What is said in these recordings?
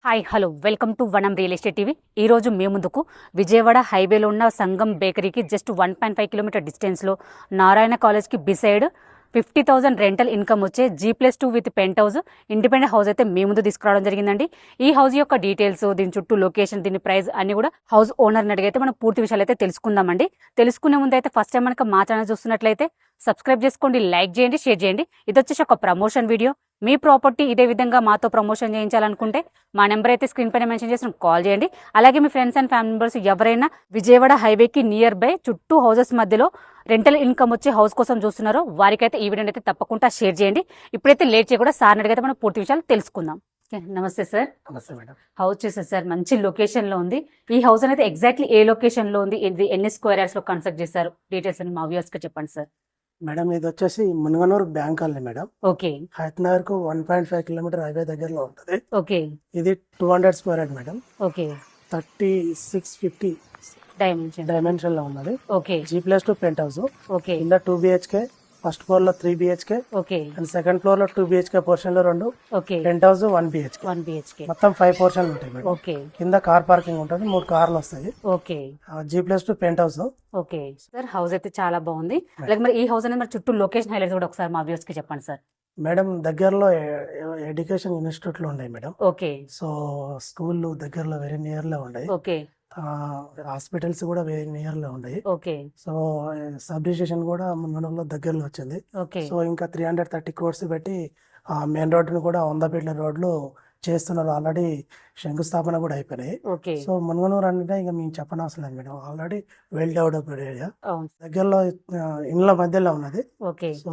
Hi hello welcome to వనం real estate TV. ఈ రోజు మీ ముందుకు విజయవాడ హైవేలో ఉన్న సంగం బేకరీకి జస్ట్ 1.5 కిలోమీటర్ డిస్టెన్స్లో నారాయణ కాలేజ్కి బిసైడ్ 50,000 రెంటల్ ఇన్కమ్ వచ్చే G+2 with penthouse independent house అయితే మీ ముందు తీసుకురావడం జరిగిందండి. ఈ హౌస్ యొక్క డీటెయిల్స్, దీని చుట్టూ లొకేషన్, దీని ప్రైస్ అన్ని కూడా హౌస్ ఓనర్ని అడిగైతే మనం పూర్తి విషయాలు అయితే తెలుసుకుందామండి. తెలుసుకునే ముందు అయితే ఫస్ట్ టైం మనకు మా ఛానల్ చూస్తున్నట్లయితే సబ్స్క్రైబ్ చేసుకోండి, లైక్ చేయండి, షేర్ చేయండి. ఇది వచ్చేసి ఒక ప్రమోషన్ వీడియో. మీ ప్రాపర్టీ ఇదే విధంగా మాతో ప్రమోషన్ చేయించాలనుకుంటే మా నెంబర్ అయితే స్క్రీన్ పైన మెన్షన్ చేసి కాల్ చేయండి. అలాగే మీ ఫ్రెండ్స్ అండ్ ఫ్యామిలీ మెంబర్స్ ఎవరైనా విజయవాడ హైవేకి నియర్ బై చుట్టూ హౌసెస్ మధ్యలో రెంటల్ ఇన్కమ్ వచ్చే హౌస్ కోసం చూస్తున్నారో వారికైతే ఈ వీడియో అయితే తప్పకుండా షేర్ చేయండి. ఇప్పుడైతే లేట్ చేయకుండా సార్ అడిగితే మనం పూర్తి విషయాలు తెలుసుకుందాం. నమస్తే సార్. నమస్తే మేడం. హౌస్ చేశారు సార్, మంచి లొకేషన్ లో ఉంది. ఈ హౌస్ అనేది ఎగ్జాక్ట్లీ ఏ లొకేషన్ లో ఉంది, ఇది ఎన్ని స్క్వేర్ యార్డ్స్ లో కన్స్ట్రక్ట్ చేశారు, డీటెయిల్స్ అని మా వ్యూవర్స్ కి చెప్పండి సార్. మేడం ఇది వచ్చేసి Munaganur bank colony madam. Okay. Hayathnagar కు 1.5 కిలోమీటర్ హైవే దగ్గరలో ఉంటుంది. ఓకే. ఇది 200 square yard madam. Okay. 3650 dimension లో ఉన్నది. Okay. G+2 penthouse. Okay. కింద 2 BHK, ఫస్ట్ ఫ్లోర్ లో 3 BHK, okay. And second floor లో 2 BHK పోర్షన్ లో 2, okay. Penthouse 1 BHK. 1 BHK. మొత్తం 5 పోర్షన్లు ఉంటాయి మేడం. ఓకే. కింద కార్ పార్కింగ్ ఉంటుంది, 3 కార్లు వస్తాయి. Okay. G+2 penthouse. Okay sir, house అయితే చాలా బాగుంది. అలాగే మరి ఈ హౌస్ అనేది మరి చుట్టూ లొకేషన్ హైలైట్స్ కూడా ఒకసారి మా వ్యూవర్స్ కి చెప్పండి సార్. మేడం దగ్గరలో ఎడ్యుకేషన్ ఇన్స్టిట్యూట్లు ఉన్నాయి మేడం. ఓకే. సో స్కూల్ దగ్గరలో వెరీ నియర్ లో ఉన్నాయి. ఓకే. హాస్పిటల్స్ కూడా వెరీ నియర్ లో ఉన్నాయి. ఓకే. సో సబ్ డివిజన్ కూడా మునగనూరులో దగ్గరలో వచ్చింది. ఓకే. సో ఇంకా 330 crores పెట్టి మెయిన్ రోడ్డును కూడా 100 ఫీట్ల రోడ్లు చేస్తున్నారు. ఆల్రెడీ శంకుస్థాపన కూడా అయిపోయినాయి. ఓకే. సో మునగనూరు అంటే ఇంకా మేము చెప్పనవసరం లేదు madam, already well developed area. అవును. దగ్గరలో ఇండ్ల మధ్యలో ఉన్నది. ఓకే. సో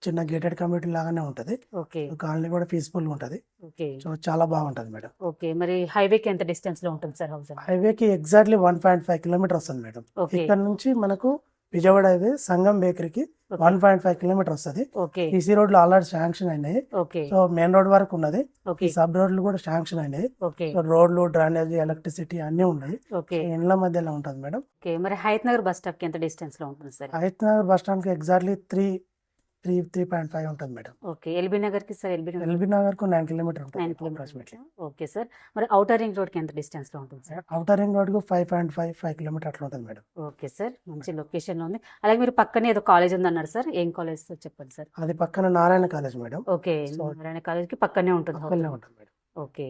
చిన్న గేటెడ్ కమ్యూనిటీ లాగానే ఉంటది. ఓకే. కాలనీ కూడా పీస్ఫుల్ ఉంటది. ఓకే. సో చాలా బాగుంటది మేడం. ఓకే. మరి హైవేకి ఎంత డిస్టెన్స్ లో ఉంటుంది సార్ హౌస్? హైవేకి ఎగ్జాక్ట్లీ 1.5 కిలోమీటర్ వస్తుంది మేడం. ఓకే. ఇక్కడ నుంచి మనకు విజయవాడ హైవే సంగం బేకరీకి 1.5 కిలోమీటర్ వస్తుంది. ఓకే. ఈసీ రోడ్లు ఆల్రెడీ శాంక్షన్ అయినాయి. ఓకే. సో మెయిన్ రోడ్ వరకు ఉన్నది. ఓకే. ఈ సబ్ రోడ్లు కూడా శాంక్షన్ అయినాయి. ఓకే. సో రోడ్లు, డ్రైనేజ్, ఎలక్ట్రిసిటీ అన్ని ఉన్నాయి. ఓకే. ఇండ్ల మధ్యలో ఉంటుంది మేడం. ఓకే. మరి హైత్ నగర్ బస్ స్టాప్ కి ఎంత డిస్టెన్స్ లో ఉంటుంది సార్? హైత్నగర్ బస్ స్టాండ్ కి ఎగ్జాక్ట్లీ 3.5 ఉంటుంది మేడం. ఓకే. ఎల్బీ నగర్ కి సార్? ఎల్బీ నగర్ కు 9 కిలోమీటర్ ఉంటుంది. 9 కిలోమీటర్స్. Okay sir. మరి అవుటర్ రింగ్ రోడ్ కి ఎంత డిస్టెన్స్ లో ఉంటుంది సార్? అవుటర్ రింగ్ రోడ్ కు 5.5 కిలోమీటర్ అట్లా ఉంటుంది మేడం. ఓకే సార్, మంచి లొకేషన్ లో ఉంది. అలాగే మీరు పక్కనే ఏదో కాలేజ్ ఉంది అన్నారు సార్, ఏం కాలేజ్ చెప్పండి సార్. అది పక్కన Narayana college madam. Okay. Narayana college కి పక్కనే ఉంటుంది. పక్కనే ఉంటుంది మేడం. ఓకే.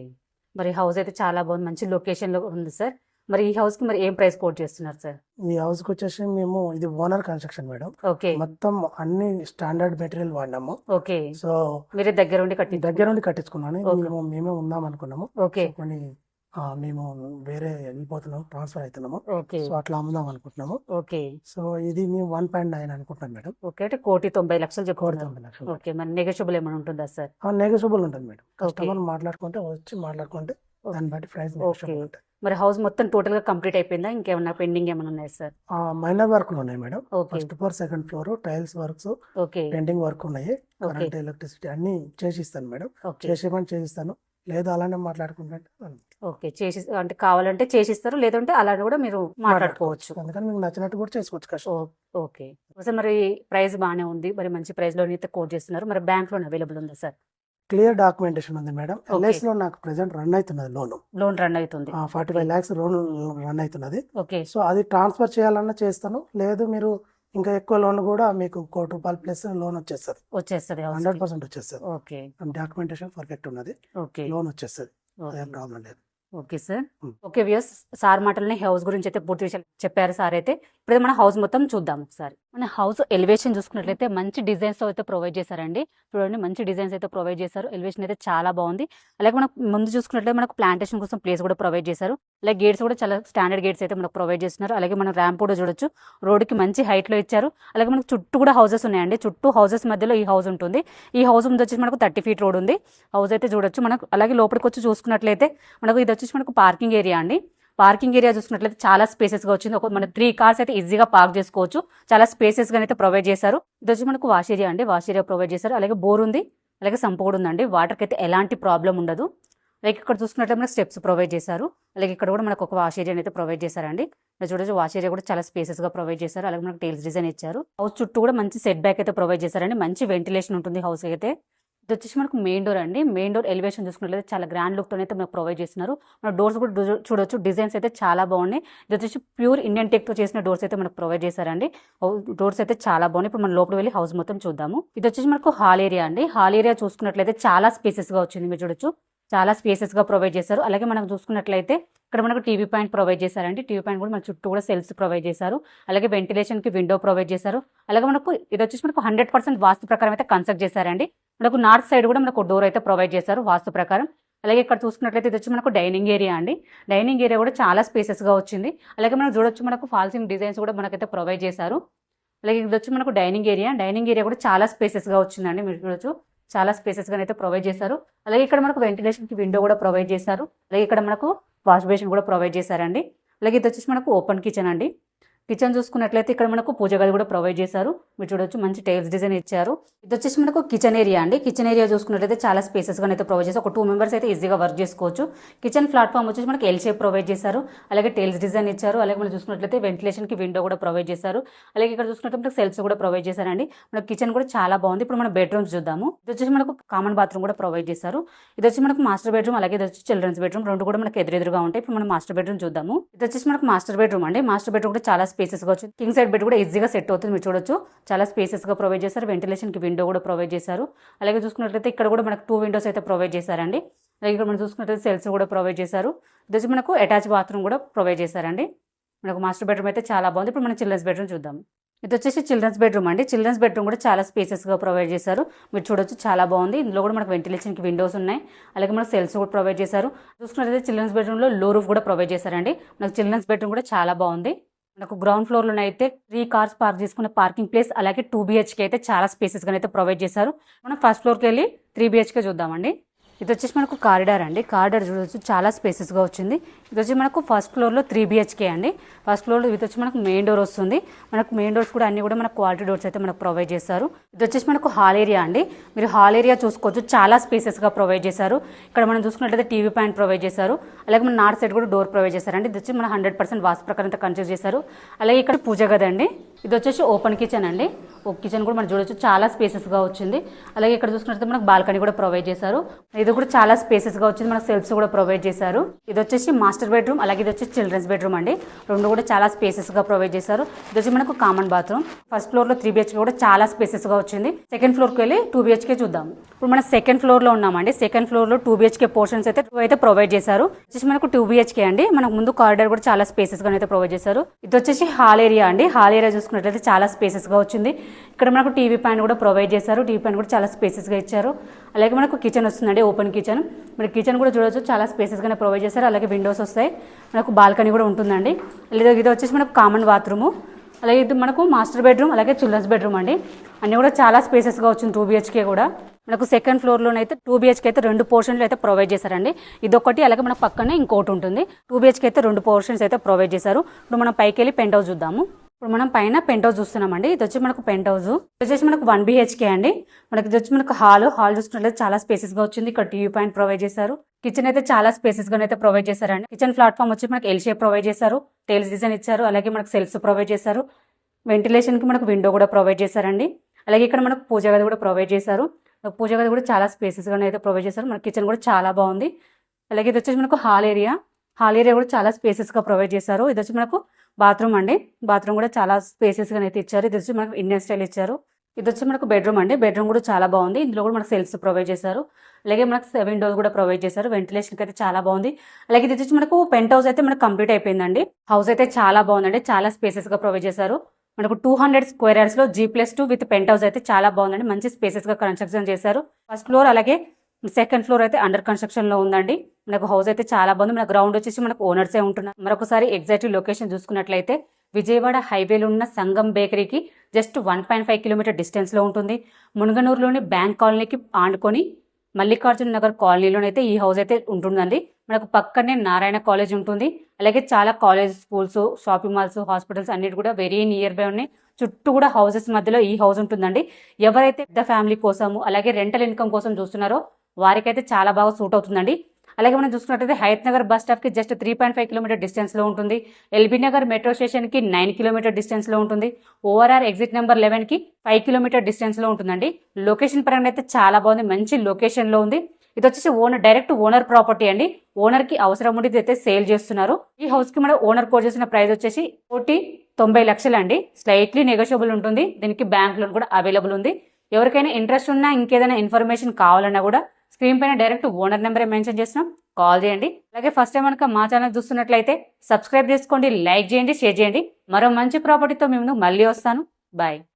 మరి హౌస్ అయితే చాలా బాగుంది, మంచి లొకేషన్ లో ఉంది సార్. మరి ఈ హౌస్ కి మరి ఏం ప్రైస్ కోట్ చేస్తున్నారు సార్? ఈ హౌస్ కి వచ్చేసి మేము ఇది ఓనర్ కన్స్ట్రక్షన్ మేడం. ఓకే. మొత్తం అన్ని స్టాండర్డ్ మెటీరియల్ వాడినాము. ఓకే. సో మీరే దగ్గర ఉండి దగ్గర నుండి కట్టించుకున్నాను. మేమే ఉందాం అనుకున్నాము. ఓకే. కొన్ని మేము వేరే వెళ్ళిపోతున్నాము, ట్రాన్స్ఫర్ అవుతున్నాము. ఓకే. సో అట్లా అమ్ముదాం అనుకుంటున్నాము. ఓకే. సో ఇది మేము 1.9 అనుకుంటున్నాం మేడం. ఓకే. అంటే 1,90,00,000 చెప్పుకుంటున్నారు. 1,90,00,000. ఓకే. మరి నెగోషియబుల్ ఏమైనా ఉంటుందా సార్? నెగోషియబుల్ ఉంటుంది మేడం. కస్టమర్ మాట్లాడుకుంటే దాన్ని బట్టి ప్రైస్ నెగోషియబుల్ ఉంటుంది. మరి హౌస్ మొత్తం టోటల్ గా కంప్లీట్ అయిపోయిందా, ఇంకేమన్నా పెండింగ్ ఏమైనా ఉన్నాయి సార్? మైనర్ వర్క్లు ఉన్నాయి madam. Okay. First floor, second floor tiles works, okay. Pending work ఉన్నాయి. ఓకే. కరెంట్, ఎలక్ట్రిసిటీ అన్ని చేసిస్తాను మేడం. ఓకే. చేసేమని చేసిస్తాను, లేదు అలానే మాట్లాడుకుంటే ఓకే. అంటే కావాలంటే చేసిస్తారు, లేదంటే అలానే కూడా మీరు మాట్లాడుకోవచ్చు. అందుకని మీకు నచ్చినట్టు కూడా చేసుకోవచ్చు కష్టం. Okay sir. మరి ప్రైస్ బాగానే ఉంది, మరి మంచి ప్రైస్ లో అయితే కోట్ చేస్తున్నారు. మరి బ్యాంక్ లోనే అవైలబుల్ ఉందా సార్? క్లియర్ డాక్యుమెంటేషన్ ఉంది మేడం. LIC లో నాకు ప్రెసెంట్ రన్ అవుతున్నది లోన్ రన్ అవుతుంది. 45 lakhs లోన్ రన్ అవుతున్నది. ఓకే. సో అది ట్రాన్స్ఫర్ చేయాలన్నా చేస్తాను, లేదు మీరు ఇంకా ఎక్కువ లోన్ కూడా మీకు ₹1,00,000 ప్లస్ లోన్ వచ్చేస్తుంది. 100% వచ్చేస్తుంది. ఓకే. డాక్యుమెంటేషన్ పర్ఫెక్ట్ ఉన్నది. ఓకే. లోన్ వచ్చేస్తుంది, అదేం ప్రాబ్లం లేదు. Okay sir. Okay views, sir మాటలని హౌస్ గురించి అయితే పూర్తి విషయాలు చెప్పారు సార్. అయితే ఇప్పుడు మన హౌస్ మొత్తం చూద్దాం ఒకసారి. మన హౌస్ ఎలివేషన్ చూసుకున్నట్లయితే మంచి డిజైన్స్ తో అయితే ప్రొవైడ్ చేశారండి. చూడండి, మంచి డిజైన్స్ అయితే ప్రొవైడ్ చేశారు. ఎలివేషన్ అయితే చాలా బాగుంది. అలాగే మనకు ముందు చూసుకున్నట్లయితే మనకు ప్లాంటేషన్ కోసం ప్లేస్ కూడా ప్రొవైడ్ చేశారు. అలాగే గేట్స్ కూడా చాలా స్టాండర్డ్ గేట్స్ అయితే మనకు ప్రొవైడ్ చేస్తున్నారు. అలాగే మనం ర్యాంప్ కూడా చూడొచ్చు, రోడ్డుకి మంచి హైట్ లో ఇచ్చారు. అలాగే మనకు చుట్టూ కూడా హౌసెస్ ఉన్నాయండి. చుట్టూ హౌసెస్ మధ్యలో ఈ హౌస్ ఉంటుంది. ఈ హౌస్ ముందు వచ్చేసి మనకు 30 feet రోడ్ ఉంది. హౌస్ అయితే చూడొచ్చు మనకు. అలాగే లోపలికి వచ్చి చూసుకున్నట్లయితే మనకు ఇది వచ్చేసి మనకు పార్కింగ్ ఏరియా అండి. పార్కింగ్ ఏరియా చూసుకున్నట్లయితే చాలా స్పేసెస్ గా వచ్చింది. మన 3 cars అయితే ఈజీగా పార్క్ చేసుకోవచ్చు. చాలా స్పేసెస్ గా అయితే ప్రొవైడ్ చేశారు. ఇది వచ్చి మనకు వాష్ ఏరియా అండి, వాష్ ఏరియా ప్రొవైడ్ చేశారు. అలాగే బోర్ ఉంది, అలాగే సంపు కూడా ఉందండి. వాటర్ కి అయితే ఎలాంటి ప్రాబ్లం ఉండదు. లైక్ ఇక్కడ చూసుకున్నట్లయితే మనకు స్టెప్స్ ప్రొవైడ్ చేశారు. అలాగే ఇక్కడ కూడా మనకు ఒక వాష్ ఏరియా అయితే ప్రొవైడ్ చేశారండి. చూడొచ్చు, వాష్ ఏరియా కూడా చాలా స్పేసెస్ గా ప్రొవైడ్ చేశారు. అలాగే మనకు టైల్స్ డిజైన్ ఇచ్చారు. హౌస్ చుట్టూ కూడా మంచి సెట్ బ్యాక్ అయితే ప్రొవైడ్ చేశారండి. మంచి వెంటిలేషన్ ఉంటుంది హౌస్ అయితే. ఇది వచ్చేసి మనకు మెయిన్ డోర్ అండి. మెయిన్ డోర్ ఎలివేషన్ చూసుకున్నట్లయితే చాలా గ్రాండ్ లుక్తో అయితే మనకు ప్రొవైడ్ చేస్తున్నారు. మన డోర్స్ కూడా చూడొచ్చు, డిజైన్స్ అయితే చాలా బాగున్నాయి. ఇది వచ్చేసి ప్యూర్ ఇండియన్ టెక్తో చేసిన డోర్స్ అయితే మనకు ప్రొవైడ్ చేశారండి. డోర్స్ అయితే చాలా బాగున్నాయి. ఇప్పుడు మనం లోపల వెళ్ళి హౌస్ మొత్తం చూద్దాము. ఇది వచ్చేసి మనకు హాల్ ఏరియా అండి. హాల్ ఏరియా చూసుకున్నట్లయితే చాలా స్పేసెస్ గా వచ్చింది. మీరు చూడొచ్చు, చాలా స్పేసెస్ గా ప్రొవైడ్ చేశారు. అలాగే మనం చూసుకున్నట్లయితే ఇక్కడ మనకు టీవీ పాయింట్ ప్రొవైడ్ చేశారండి. టీవీ పాయింట్ కూడా మన చుట్టూ కూడా సెల్స్ ప్రొవైడ్ చేశారు. అలాగే వెంటిలేషన్ కి విండో ప్రొవైడ్ చేశారు. అలాగే మనకు ఇది వచ్చేసి మనకు 100% వాస్తు ప్రకారం అయితే కన్స్ట్రక్ట్ చేశారండి. మనకు నార్త్ సైడ్ కూడా మనకు డోర్ అయితే ప్రొవైడ్ చేశారు వాస్తు ప్రకారం. అలాగే ఇక్కడ చూసుకున్నట్లయితే ఇది వచ్చి మనకు డైనింగ్ ఏరియా అండి. డైనింగ్ ఏరియా కూడా చాలా స్పేసెస్ గా వచ్చింది. అలాగే మనం చూడొచ్చు, మనకు ఫాల్సింగ్ డిజైన్స్ కూడా మనకైతే ప్రొవైడ్ చేశారు. అలాగే ఇది వచ్చి మనకు డైనింగ్ ఏరియా. డైనింగ్ ఏరియా కూడా చాలా స్పేసెస్ గా వచ్చిందండి. మీరు చూడొచ్చు, చాలా స్పేసెస్ గా అయితే ప్రొవైడ్ చేశారు. అలాగే ఇక్కడ మనకు వెంటిలేషన్ కి విండో కూడా ప్రొవైడ్ చేశారు. అలాగే ఇక్కడ మనకు వాష్ బేసిన్ కూడా ప్రొవైడ్ చేశారండి. అలాగే ఇది వచ్చేసి మనకు ఓపెన్ కిచెన్ అండి. కిచెన్ చూసుకున్నట్లయితే ఇక్కడ మనకు పూజ గది కూడా ప్రొవైడ్ చేశారు. మీరు చూడొచ్చు, మంచి టైల్స్ డిజైన్ ఇచ్చారు. ఇది వచ్చేసి మనకు కిచెన్ ఏరియా అండి. కిచెన్ ఏరియా చూసుకున్నట్లయితే చాలా స్పేసెస్ గా అయితే ప్రొవైడ్ చేశారు. ఒక 2 మెంబర్స్ అయితే ఈజీగా వర్క్ చేసుకోవచ్చు. కిచెన్ ప్లాట్ఫామ్ వచ్చేసి మనకి ఎల్ షేప్ ప్రొవైడ్ చేశారు. అలాగే టైల్స్ డిజైన్ ఇచ్చారు. అలాగే మనం చూసుకున్నట్లయితే వెంటిలేషన్ కి విండో కూడా ప్రొవైడ్ చేశారు. అలాగే ఇక్కడ చూసుకున్నట్లయితే మనకు సెల్ఫ్స్ కూడా ప్రొవైడ్ చేశారండి. మన కిచెన్ కూడా చాలా బాగుంది. ఇప్పుడు మనం బెడ్రూమ్స్ చూద్దాము. ఇది వచ్చేసి మనకు కామన్ బాత్రూమ్ కూడా ప్రొవైడ్ చేశారు. ఇది వచ్చి మనకు మాస్టర్ బెడ్రూమ్, అలాగే ఇది వచ్చి చిల్డ్రన్స్ బెడ్రూమ్, రెండు కూడా మనకి ఎదురుగా ఉంటాయి. ఇప్పుడు మనం మాస్టర్ బెడ్రూమ్ చూద్దాము. ఇది వచ్చేసి మనకు మాస్టర్ బెడ్రూమ్ అండి. మాస్టర్ బెడ్రూమ్ కూడా చాలా స్పేసెస్ గా వచ్చింది. కింగ్ సైడ్ బెడ్ కూడా ఈజీగా సెట్ అవుతుంది. మీరు చూడొచ్చు, చాలా స్పేసెస్ గా ప్రొవైడ్ చేశారు. వెంటిలేషన్ కి విండో కూడా ప్రొవైడ్ చేశారు. అలాగే చూసుకున్నట్లయితే ఇక్కడ కూడా మనకు 2 విండోస్ అయితే ప్రొవైడ్ చేశారండి. అలాగే ఇక్కడ మనం చూసుకున్నట్లయితే సెల్స్ కూడా ప్రొవైడ్ చేశారు. ఇది వచ్చి మనకు అటాచ్ బాత్రూమ్ కూడా ప్రొవైడ్ చేశారండి. మనకు మాస్టర్ బెడ్రూమ్ అయితే చాలా బాగుంది. ఇప్పుడు మనం చిల్డ్రన్స్ బెడ్రూమ్ చూద్దాం. ఇది వచ్చేసి చిల్డ్రన్స్ బెడ్రూమ్ అండి. చిల్డ్రన్స్ బెడ్రూమ్ కూడా చాలా స్పేసెస్ గా ప్రొవైడ్ చేశారు. మీరు చూడొచ్చు, చాలా బాగుంది. ఇందులో కూడా మనకు వెంటిలేషన్ కి విండోస్ ఉన్నాయి. అలాగే మనకు సెల్స్ కూడా ప్రొవైడ్ చేశారు. చూసుకున్నట్లయితే చిల్డ్రన్స్ బెడ్రూమ్ లో లో రూఫ్ కూడా ప్రొవైడ్ చేశారండి. మనకు చిల్డ్రన్స్ బెడ్రూమ్ కూడా చాలా బాగుంది. మనకు గ్రౌండ్ ఫ్లోర్ లో అయితే 3 కార్స్ పార్క్ చేసుకునే పార్కింగ్ ప్లేస్, అలాగే 2 BHK అయితే చాలా స్పేసెస్ గా అయితే ప్రొవైడ్ చేశారు. మనం ఫస్ట్ ఫ్లోర్ కి వెళ్ళి 3 BHK చూద్దామండి. ఇది వచ్చేసి మనకు కారిడార్ అండి. కారిడార్ చూడొచ్చు, చాలా స్పేసెస్ గా వచ్చింది. ఇది వచ్చి మనకు ఫస్ట్ ఫ్లోర్ లో 3 BHK అండి. ఫస్ట్ ఫ్లోర్ లో ఇది వచ్చి మనకు మెయిన్ డోర్ వస్తుంది. మనకు మెయిన్ డోర్స్ కూడా అన్ని కూడా మనకు క్వాలిటీ డోర్స్ అయితే మనకు ప్రొవైడ్ చేశారు. ఇది వచ్చేసి మనకు హాల్ ఏరియా అండి. మీరు హాల్ ఏరియా చూసుకోవచ్చు, చాలా స్పేసెస్ గా ప్రొవైడ్ చేశారు. ఇక్కడ మనం చూసుకున్నట్లయితే టీవీ పాయింట్ ప్రొవైడ్ చేశారు. అలాగే మన నార్త్ సైడ్ కూడా డోర్ ప్రొవైడ్ చేశారండి. ఇది వచ్చి మన 100% వాస్తు ప్రకారం అయితే కన్స్ట్రక్ట్ చేశారు. అలాగే ఇక్కడ పూజ గది అండి. ఇది వచ్చేసి ఓపెన్ కిచెన్ అండి. ఒక కిచెన్ కూడా మనం చూడొచ్చు, చాలా స్పేసెస్ గా వచ్చింది. అలాగే ఇక్కడ చూసుకున్నట్లయితే మనకు బాల్కనీ కూడా ప్రొవైడ్ చేశారు. ఇది కూడా చాలా స్పేసెస్ గా వచ్చింది. మనకు సెల్ఫ్స్ కూడా ప్రొవైడ్ చేశారు. ఇది వచ్చేసి మాస్టర్ బెడ్రూమ్, అలాగే ఇది వచ్చి చిల్డ్రన్స్ బెడ్రూమ్ అండి. రెండు కూడా చాలా స్పేసెస్ గా ప్రొవైడ్ చేశారు. ఇది వచ్చి మనకు కామన్ బాత్రూమ్. ఫస్ట్ ఫ్లోర్ లో 3 BHK కూడా చాలా స్పేసెస్ గా వచ్చింది. సెకండ్ ఫ్లోర్ కి వెళ్ళి 2 BHK చూద్దాం. ఇప్పుడు మనం సెకండ్ ఫ్లోర్ లో ఉన్నామండి. సెకండ్ ఫ్లోర్ లో 2 BHK పోర్షన్స్ అయితే ప్రొవైడ్ చేశారు. వచ్చేసి మనకు 2 BHK అండి. మనకు ముందు కారిడార్ కూడా చాలా స్పేసెస్ గా అయితే ప్రొవైడ్ చేశారు. ఇది వచ్చేసి హాల్ ఏరియా అండి. హాల్ ఏరియా చూసుకున్నట్లయితే చాలా స్పేసెస్ గా వచ్చింది. ఇక్కడ మనకు టీవీ పాయింట్ కూడా ప్రొవైడ్ చేశారు. టీవీ పాయింట్ కూడా చాలా స్పేసెస్ గా ఇచ్చారు. అలాగే మనకు కిచెన్ వస్తుందండి, ఓపెన్ కిచెన్. మన కిచెన్ కూడా చూడొచ్చు, చాలా స్పేసెస్ గానే ప్రొవైడ్ చేశారు. అలాగే విండోస్ వస్తాయి. మనకు బాల్కనీ కూడా ఉంటుందండి. ఇది వచ్చేసి మనకు కామన్ బాత్రూమ్. అలాగే ఇది మనకు మాస్టర్ బెడ్రూమ్, అలాగే చిల్డ్రన్స్ బెడ్రూమ్ అండి. అన్ని కూడా చాలా స్పేసెస్ గా వచ్చింది. 2 BHK కూడా మనకు సెకండ్ ఫ్లోర్ లోనైతే 2 BHK అయితే 2 పోర్షన్లు అయితే ప్రొవైడ్ చేశారండి. ఇదొకటి, అలాగే మన పక్కనే ఇంకోటి ఉంటుంది. 2 BHK అయితే 2 పోర్షన్స్ అయితే ప్రొవైడ్ చేశారు. ఇప్పుడు మనం పైకి వెళ్ళి పెంట్ హౌస్ చూద్దాము. ఇప్పుడు మనం పైన పెంట్ హౌస్ చూస్తున్నామండి. ఇది వచ్చి మనకు పెంట్ హౌస్. ఇది వచ్చేసి మనకు 1 BHK అండి. మనకి ఇది వచ్చి మనకు హాల్ చూసుకున్నట్లయితే చాలా స్పేసెస్ గా వచ్చింది. ఇక్కడ టీవీ పాయింట్ ప్రొవైడ్ చేశారు. కిచెన్ అయితే చాలా స్పేసెస్ గా అయితే ప్రొవైడ్ చేశారండి. కిచెన్ ప్లాట్ఫామ్ వచ్చి మనకి ఎల్ షేప్ ప్రొవైడ్ చేశారు. టైల్స్ డిజైన్ ఇచ్చారు. అలాగే మనకు సెల్ఫ్స్ ప్రొవైడ్ చేశారు. వెంటిలేషన్ కి మనకు విండో కూడా ప్రొవైడ్ చేశారండి. అలాగే ఇక్కడ మనకు పూజ గది కూడా ప్రొవైడ్ చేశారు. పూజ గది కూడా చాలా స్పేసెస్ గా అయితే ప్రొవైడ్ చేశారు. మన కిచెన్ కూడా చాలా బాగుంది. అలాగే ఇది వచ్చేసి మనకు హాల్ ఏరియా. హాల్ ఏరియా కూడా చాలా స్పేసెస్ గా ప్రొవైడ్ చేశారు. ఇది వచ్చి మనకు బాత్రూమ్ అండి. బాత్రూమ్ కూడా చాలా స్పేసెస్ గా అయితే ఇచ్చారు. ఇది వచ్చి మనకు ఇండియన్ స్టైల్ ఇచ్చారు. ఇది వచ్చి మనకు బెడ్రూమ్ అండి. బెడ్రూమ్ కూడా చాలా బాగుంది. ఇందులో కూడా మనకు సెల్ఫ్స్ ప్రొవైడ్ చేశారు. అలాగే మనకు విండోస్ కూడా ప్రొవైడ్ చేశారు. వెంటిలేషన్ అయితే చాలా బాగుంది. అలాగే ఇది వచ్చి మనకు పెంట్ హౌస్ అయితే మనకు కంప్లీట్ అయిపోయిందండి. హౌస్ అయితే చాలా బాగుందండి. చాలా స్పేసెస్ గా ప్రొవైడ్ చేశారు. మనకు 200 స్క్వేర్ యార్డ్స్ లో G+2 విత్ పెంట్ హౌస్ అయితే చాలా బాగుందండి. మంచి స్పేసెస్ గా కన్స్ట్రక్షన్ చేశారు. ఫస్ట్ ఫ్లోర్ అలాగే సెకండ్ ఫ్లోర్ అయితే అండర్ కన్స్ట్రక్షన్ లో ఉందండి. మనకు హౌస్ అయితే చాలా బాగుంది. మన గ్రౌండ్ వచ్చేసి మనకు ఓనర్సే ఉంటున్నారు. మరొకసారి ఎగ్జాక్ట్ లొకేషన్ చూసుకున్నట్లయితే విజయవాడ హైవేలో ఉన్న సంగం బేకరీకి జస్ట్ 1.5 కిలోమీటర్ డిస్టెన్స్ లో ఉంటుంది. మునగనూరులోని బ్యాంక్ కాలనీకి ఆనుకొని మల్లికార్జున నగర్ కాలనీలోనైతే ఈ హౌస్ అయితే ఉంటుందండి. మనకు పక్కనే నారాయణ కాలేజ్ ఉంటుంది. అలాగే చాలా college, schools, shopping malls, hospitals అన్నిటి కూడా వెరీ నియర్ బై ఉన్నాయి. చుట్టూ కూడా హౌసెస్ మధ్యలో ఈ హౌస్ ఉంటుందండి. ఎవరైతే పెద్ద ఫ్యామిలీ కోసము అలాగే రెంటల్ ఇన్కమ్ కోసం చూస్తున్నారో వారికైతే చాలా బాగా సూట్ అవుతుందండి. అలాగే మనం చూసుకున్నట్లయితే హయత్ నగర్ బస్ స్టాప్ కి జస్ట్ 3.5 కిలోమీటర్ డిస్టెన్స్ లో ఉంటుంది. ఎల్బీ నగర్ మెట్రో స్టేషన్ కి 9 కిలోమీటర్ డిస్టెన్స్ లో ఉంటుంది. ఓఆర్ఆర్ ఎగ్జిట్ నెంబర్ 11 కి 5 కిలోమీటర్ డిస్టెన్స్ లో ఉంటుందండి. లొకేషన్ పరంగా అయితే చాలా బాగుంది, మంచి లొకేషన్ లో ఉంది. ఇది వచ్చేసి డైరెక్ట్ ఓనర్ ప్రాపర్టీ అండి. ఓనర్ కి అవసరం ఉండి అయితే సేల్ చేస్తున్నారు. ఈ హౌస్ కి మనం ఓనర్ కోట్ చేసిన ప్రైస్ వచ్చేసి 1,90,00,000 అండి. స్లైట్లీ నెగోషియబుల్ ఉంటుంది. దీనికి బ్యాంక్ లోన్ కూడా అవైలబుల్ ఉంది. ఎవరికైనా ఇంట్రెస్ట్ ఉన్నా ఇంకేదైనా ఇన్ఫర్మేషన్ కావాలన్నా కూడా స్క్రీన్ పైన డైరెక్ట్ ఓనర్ నెంబర్ మెన్షన్ చేసినాం, కాల్ చేయండి. అలాగే ఫస్ట్ టైం కనుక మా ఛానల్ చూస్తున్నట్లయితే సబ్స్క్రైబ్ చేసుకోండి, లైక్ చేయండి, షేర్ చేయండి. మరో మంచి ప్రాపర్టీతో మేము మళ్ళీ వస్తాను. బాయ్.